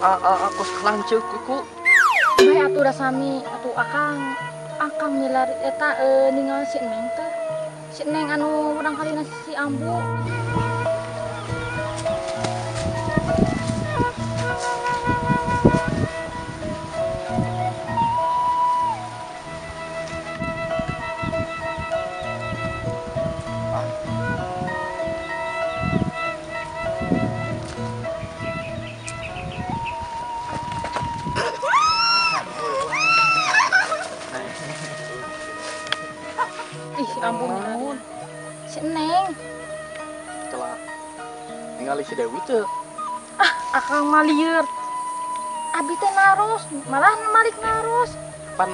aku sekelanceuk ku. Bae atuh da sami atuh akang milari eta ninggal si Neng teh. Si Neng anu barangkali si Ambu. Ih, ampun naon. Si Neng. Telah ningali si Dewi teh. Akang mah lieur. Abi teh naros, malah malik naros. Pan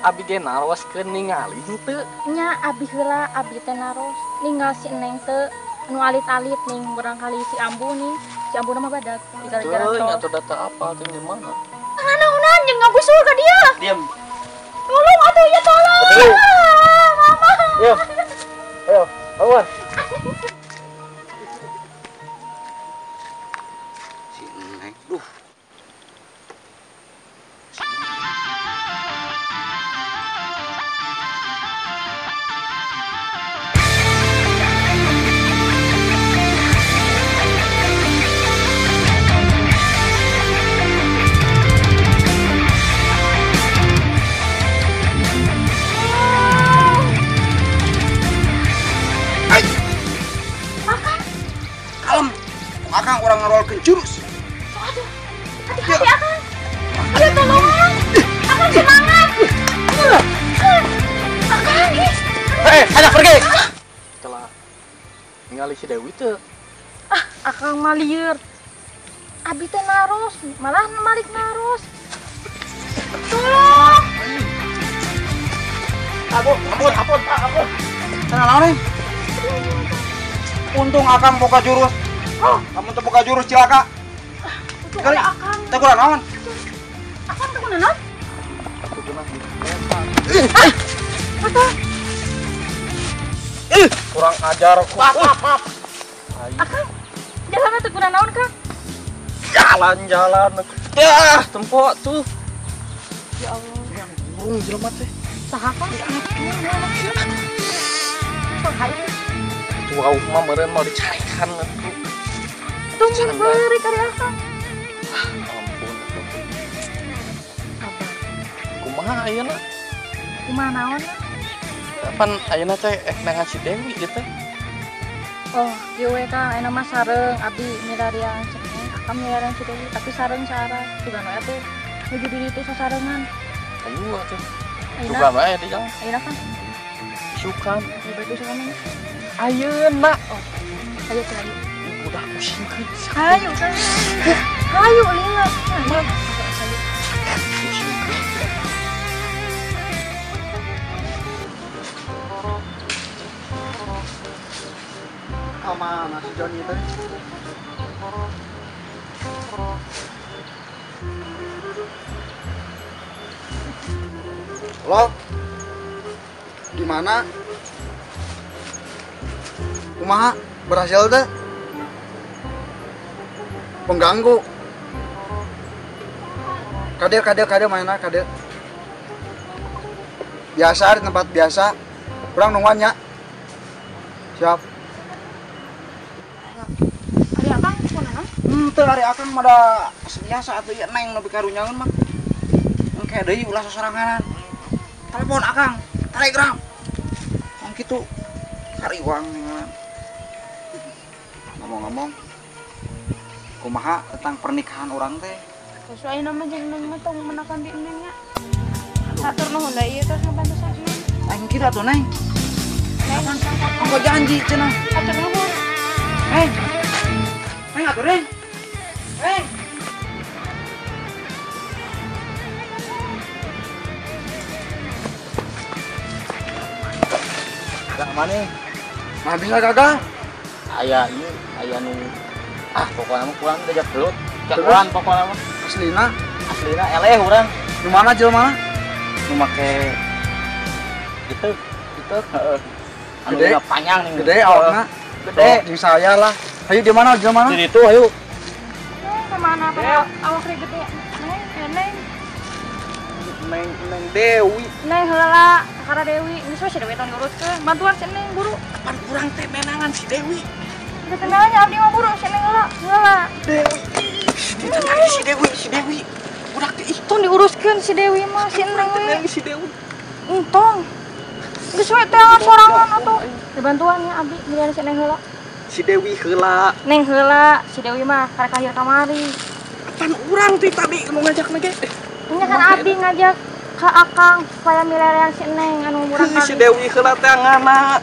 abi ge naroskeun ningali henteu. Nya abi heula abi teh naros. Ninggal si Neng teh anu alit-alit ning barangkali si Ambu nih. Si Ambu nama badak di jalan tol. Atau data apa tuh di mana? Naon jeung ngabusul ka dia. Diam. Tolong atuh ya tolong. Betul. Mama. Ayo, awan. Si Neng, duh. Kalem, akang orang ngerolkeun jurus. Aduh. Hati-hati Akang. Ayo tolong. Akang semangat. Akang ih. Ayo pergi. Setelah ningali si Dewi teh. Akang mah lieur. Abi teh naros, malah malik naros. Tolong. Ampun, Pak, ampun. Sana naon nih? Untung akang boga jurus. Kamu teu boga jurus cilaka. Itu Kali Akang. teu kurang naon? Akang teh kunaon? Aku pernah di Akang. kurang ajar ku. Akang. Jalan teh kunaon naon, Kang? Jalan-jalan. Dah, tempo tuh. Ya Allah. Yang burung jelema teh. Saha Kang? Saha Wow, mah meureun mau dicarikan atuh. tunggu beureuk kali Akang. Ampun. Apa? Kumaha ayeuna? Kumaha naon? Pan ayeuna teh nengan si Dewi gitu. Oh, ieu we Kang, aya mah sareng abdi milarian cenah. Akang milarian si Dewi, tapi sareng sareng. Juga we atuh nuju di ditu sasarengan. Ayo atuh. Ayeuna, Juga bae di jalan. ayeuna Kang. Sukan. Di batu sana. Ayeuna. Oh, ayo Kang. Udah pusingkeun. Hayu Kang. Hayu lihat. Hayu. Pusingkeun. Mana si Joni teh? Halo? Di mana? Kumaha? Berhasil teh? Pengganggu. Kader mana kader? Biasa di tempat biasa. Kurang nungguannya. Siap. Ari Akang kunaon? Teu ari akang mah da biasa atuh ieu Neng nepi karunyangeun mah. Engke deui ulah sosoranganan. Telepon akang, telegram. Mong kitu. Kariwang ningalan. Ngomong-ngomong, kumaha tentang pernikahan orang teh? Sesuai nama jeung Neng mah tong menakan di Neng nya. Satur nuhun da ieu tos ngabantu sajian. Aing kira tuh Neng. Neng, Anggo janji cenah. satur nuhun. Neng. Neng atuh Neng. Neng. Gak mana? Nah bisa gagal. Aya ieu, aya nu pokoknya mah kurang diajak gelut. Jagoan pokoknya mah. Aslina. Aslina eleh urang Di mana jelema? nu make gitu. Heeh. Anu Gede? geuna panjang nih. Gede awakna. Gede. Jeung saya lah. Ayo di mana jelema? Di ditu ayo. Kemana Pak? awak ribet ya. Neng. Neng Dewi. Neng heula kakara Dewi. Geus we si Dewi tong diuruskeun. Bantuan si Neng buru. Kapan kurang teh menangan si Dewi? Ketenangnya abdi mah buru si Neng heula. Dewi. Ditanya si Dewi. Budak teh ih. Tong diuruskeun si Dewi mah si Neng we. Si Dewi. Entong. Geus we teh sorangan atuh. Dibantuan ya abdi milih si Neng heula. Si Dewi heula. Neng heula si Dewi mah karek kahir kamari. Kapan urang teh tadi nu ngajak ge? Nya kan abdi ngajak ka Akang supaya milih si Neng anu murah kali. Si Dewi heula teh ngana.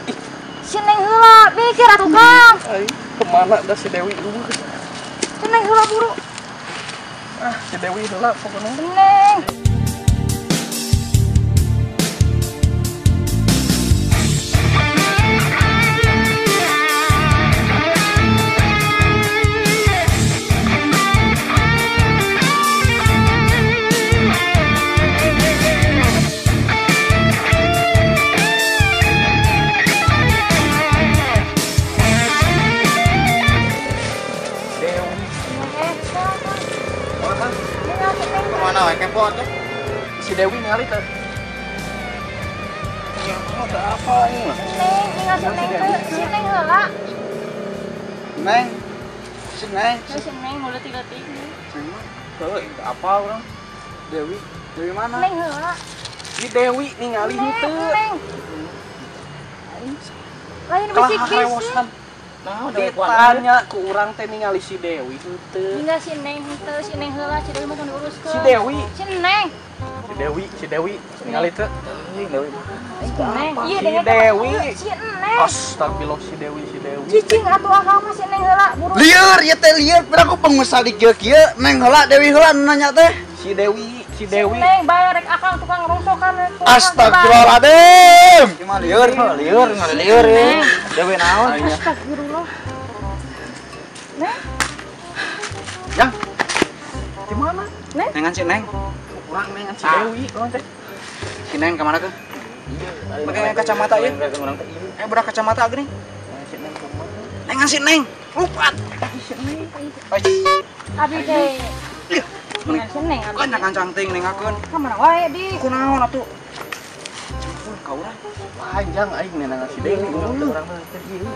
Si Neng heula mikir atuh Kang. Ai, kemana dah si Dewi? Si Neng heula buru. Si Dewi heula pokoknya. Neng. Kemana we kepo tuh? Si Dewi ningali teh. Ya, ada apa ini mah? Neng, ingat si Neng teh, si Neng heula. Neng. Si Neng. Si Neng heula tiga-tiga. Heuh, apa urang? Dewi. Dewi mana? Neng heula. Si Dewi ningali henteu. Neng. Lain bisik-bisik. Nah, Ditanya ku urang teh ningali si Dewi henteu. Hingga si Neng henteu, si Neng heula, si Dewi mah tong diuruskeun. Si Dewi. Si Neng. Si Dewi ningali teu. Dewi. Neng. Iya, Si dengan Dewi. Si Neng. Astagfirullah si Dewi. Cicing atuh Akang mah si Neng heula buru. Lieur ya teh lieur, pira ku pengusaha di kieu Neng heula Dewi heula anu nanya teh. Si Dewi. Neng bayar rek Akang tukang rongsokan rek. Astagfirullahaladzim. lieur ya. Dewi naon? Astagfirullah. Neng, Yang Di mana? nengan si Neng. Urang dengan si Dewi, urang teh. Si Neng kemana ke? Pakai kacamata ya? Berak kacamata gini. Nengan si Neng. Lupa. abi teh. Dengan si Neng abi. Kan jangan canting nengakeun. Kamana wae di. Kunaon atuh? Ka urang. Panjang aing nenang si Dewi urang teh ieu.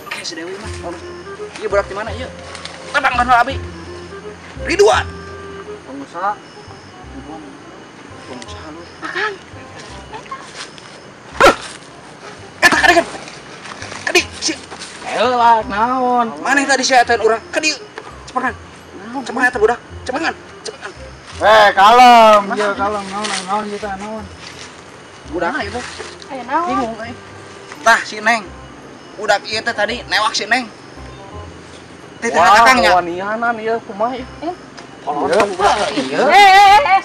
Oke si Dewi mah. Ieu berak di mana ieu? Tabang kan abi. Ridwan. Pengusaha Pengusaha lu. Akang. Eta kadegan. Kadi si lah naon? mana yang tadi saya atain urang? Kadi cepetan. Cepetan eta budak. Cepetan. Kalem, ieu kalem naon ieu teh naon. Budak itu. Aya naon? Bingung euy. Tah si Neng. Budak ieu teh tadi newak si Neng. Teh akangnya. Wanianan ieu kumaha ieu?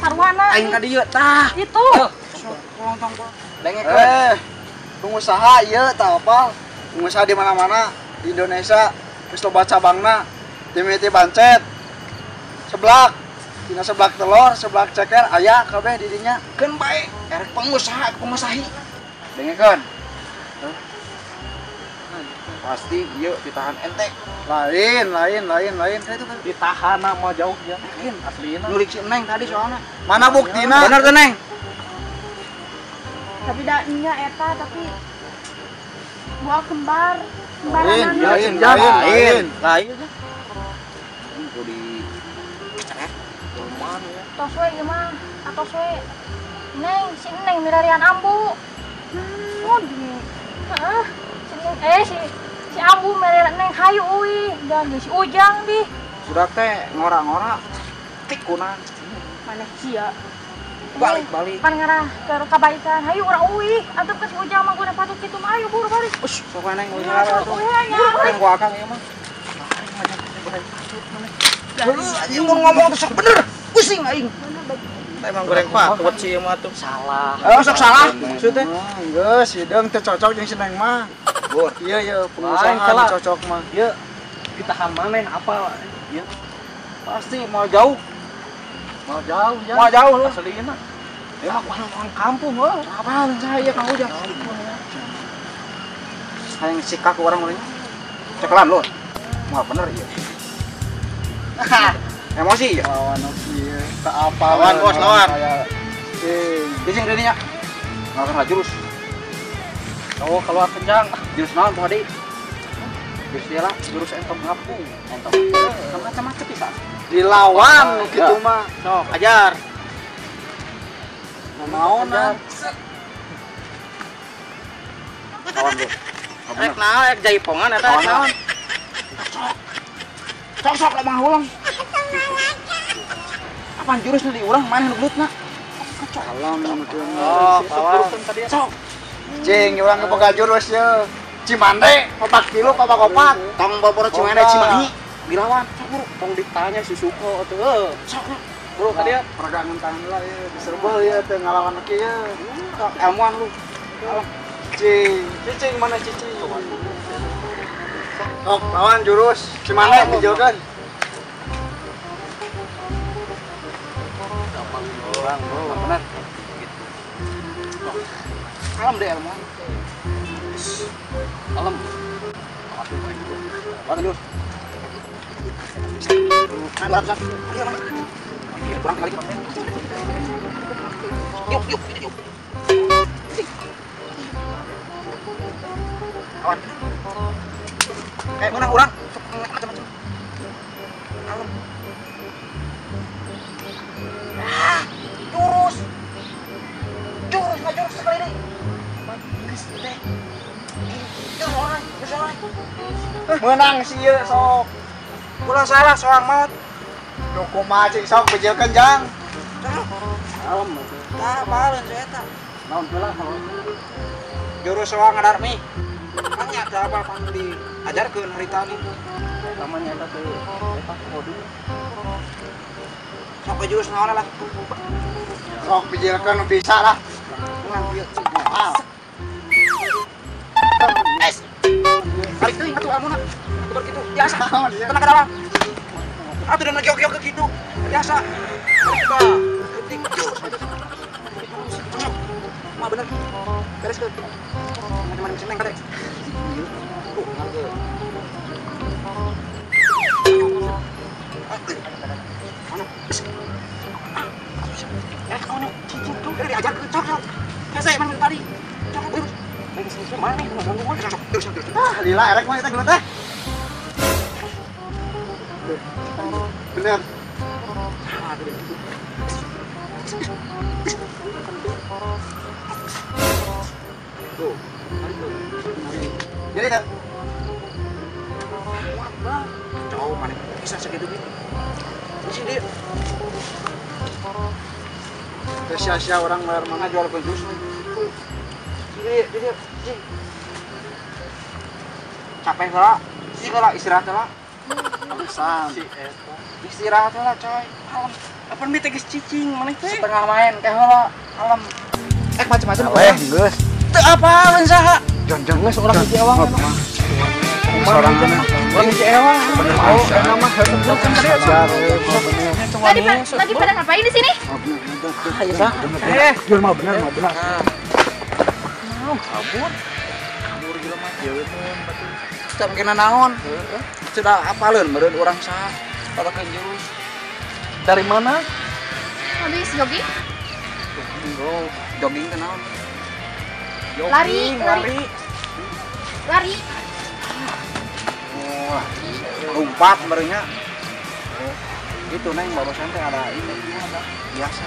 Sarwana. Aing ka dieu tah. Itu. Tolong. Dengekeun. Pengusaha ieu tah apal. Pengusaha di mana-mana di Indonesia geus loba cabangna. Di Miti Bancet. Seblak. Dina seblak telur, seblak ceker aya kabeh di dinya. Keun bae. Erek pengusahi. Dengekeun. Pasti ieu ditahan ente. Lain. Itu kan Ditahan mah jauh ya. Aslina. nulik si Neng tadi soalnya. Mana buktina? Bener tuh Neng. Tapi da nya eta tapi buah kembar. Lain. Kudu di Tos we ieu mah. Atos we. Neng, si Neng milarian ambu. Di. Heeh. Si Neng si ambu milarian Neng hayu euy. Dan si Ujang di. sudah teh ngora-ngora tikunan Mana sia? balik. Pan ngarah ke kabaikan. Hayu urang euy. Antep ke si Ujang mah guna patut kitu mah ayo buru balik. Us, sok Neng ulah ngara tuh. Neng gua akang ieu mah. Anjing mun ngomong tuh sok bener. Pusing aing. Emang goreng patut sih mah tuh salah. Sok salah maksudnya. Geus, hideung teh cocok jeung si Neng mah. Iya, pengusaha cocok mah. Ieu ditahan maneh apa? Ieu pasti mau jauh ya. Mau jauh lu. Aslina. Emang orang kampung wah. Apaan saya Kang Ujang? Hayang sikak ke orang urang. Cekelan lu. Wah bener ieu. Emosi ya. Lawan kieu. Tak apa. Lawan, bos, lawan. Dijing dirinya. Ngalakan jurus. Oh, keluar kencang. Jurus naon tuh Adi? Jurus dia lah, jurus entong ngapung. Entong. Kan macam-macam bisa. Dilawan gitu mah. Sok, ajar. Naonan. Lawan bro. Rek naon, rek jaipongan eta Lawan, naon? Sok lah mah ulang. Apaan jurusnya di urang mana nu geutna? Salam Oh, kawan. Sok. Cing, urang boga jurus ye. Cimande, 4 kilo kopak-kopak. Tong bobor Cimande Cimahi dilawan. Sok bro. Tong ditanya si Suko atuh. Sok. Bro ka dia. Peragangan tangan lah ya, diserbel ya teh ngalawan kieu ya. Ilmuwan lu. Cicing mana cicing? Sok lawan jurus. Cimande dijeukeun. Orang, bro. Benar. Alam deh ilmuwan. Alam. Lawan jurus. Ayo, kurang kali. Yuk. Kawan. Kayak mana orang? Macam-macam. Alam. Jurus sekali deh. Jurus orang. Menang sih ye sok. Ulah salah soang maut. Duh kumaha cing sok bejeukeun jang. Alam. Tah balen saya eta. Naon heula kalau Jurus soang ngadarmi. Kan nya apa pang diajarkeun harita tadi. Namanya eta teh eta kode. Sok ke jurus naon lah. sok bejeukeun nu bisa lah. Ulang ieu. Ah. Balik teuing atuh amuna. Atuh kitu biasa. Naon ieu? Tenang ke dalam. Atuh dan ngegiok-giok ke kitu. Biasa. Kita ketik jurus. Mah bener. Beres ke. Macam-macam seneng kade. Tuh, ngangge. Anu. Kamu cincin tuh dari diajar ke cok. Saya mana tadi. Cok terus. Mana nih? Terus. Ah, lila erek mah kita gelut teh. Bener. Tuh. Jadi kan Jauh mana bisa segitu gitu. Di sini teu sia-sia orang bayar mana jual ke jus. Jadi capek lah. Sih kalau istirahat lah. Alasan. Istirahat lah coy. Alam. Apa nih tegis cicing mana teh? Setengah main kayak heula. Alam. Macam-macam. geus. Teu apa lensaha. Jon geus orang hiji ewang. Seorang Orang hiji ewang. Oh, nama hareup kan Lagi pada ngapain di sini? Ayo sah. Jul mah bener. Kabur gila mah jeueun batu. Kita mungkin naon. Sudah apaleun meureun urang sah. Patakeun jurus. Dari mana? Habis jogging? Bro, Jogging ke naon? Lari. Wah, lompat barunya. Itu neng barusan teh ada ini ada biasa.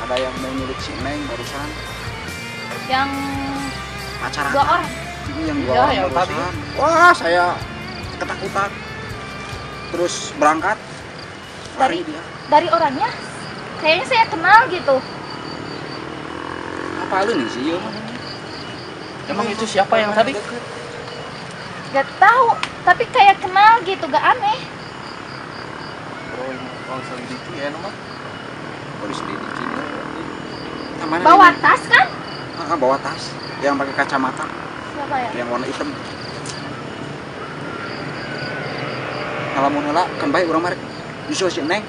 Ada yang mau nyulik si neng barusan. Yang Pacaran. 2 orang. Ini yang Iya, dua orang yang barusan. tadi. Wah, saya ketakutan. Terus berangkat. Lari dia. Dari orangnya kayaknya saya kenal gitu. Apa lu nih sih? Emang itu siapa yang tadi? Gak tahu, tapi kayak kenal gitu, gak aneh. Bro, kalau selidiki ya mah. Harus didikin. Bawa tas kan? Bawa tas. Yang pakai kacamata. Siapa ya? Yang warna hitam. Ngalamun heula kan bae urang mah nyusul si Neng.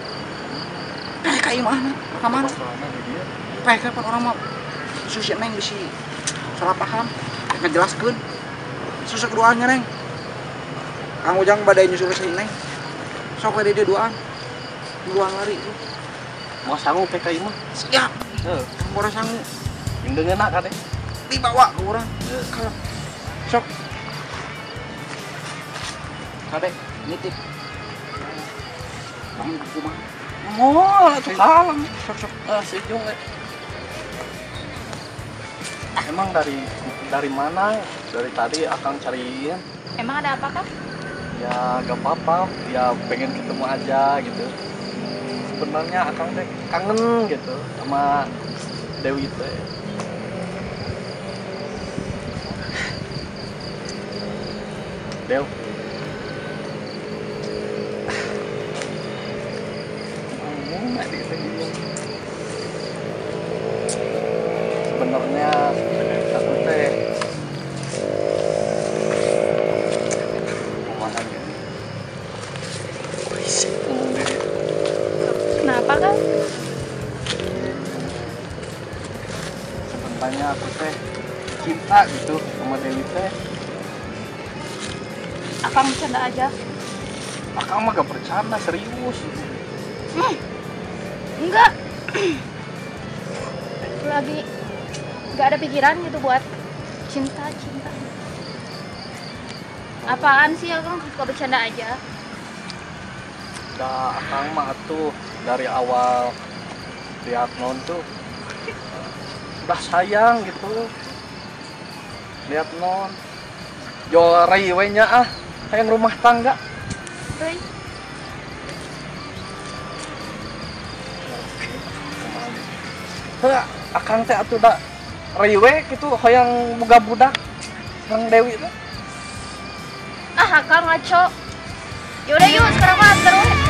Ka ieu mah ka mana? Pae kapan orang mah nyusul si Neng bisi salah paham. Ngejelaskeun. Susu keduanya Neng. Kang Ujang badai nyusul si Neng. Sok we dia duaan. Duluan lari lu. Mau sanggup teh ka imah. Siap. Heuh, Mora sanggup yang deungeuna ka teh. dibawa ke urang. Kalem. Sok. Kade. Nitip. Bang kumaha? Oh, atuh kalem. Sok. Sejung we. Emang dari mana? Dari tadi akang cariin. Emang ada apa, Kang? Ya gak apa-apa, ya pengen ketemu aja gitu. Sebenarnya akang teh kangen gitu sama Dewi teh. Dew. Ngomong nggak gitu. Sebenarnya aku teh Kenapa, Kang? sebenarnya aku teh cinta gitu sama Dewi teh. Akang bercanda aja. Akang mah gak bercanda, serius. Enggak. Lagi nggak ada pikiran gitu buat cinta. Apaan sih, Akang suka bercanda aja? Dah akang mah tuh dari awal lihat non tuh udah sayang gitu. Lihat non yo raiwe nya hayang rumah tangga. Rey, Heuh, akang teh atuh da raiwe gitu hayang boga budak Kang Dewi tuh. Akang ngaco. Yaudah yuk, sekarang mah terus.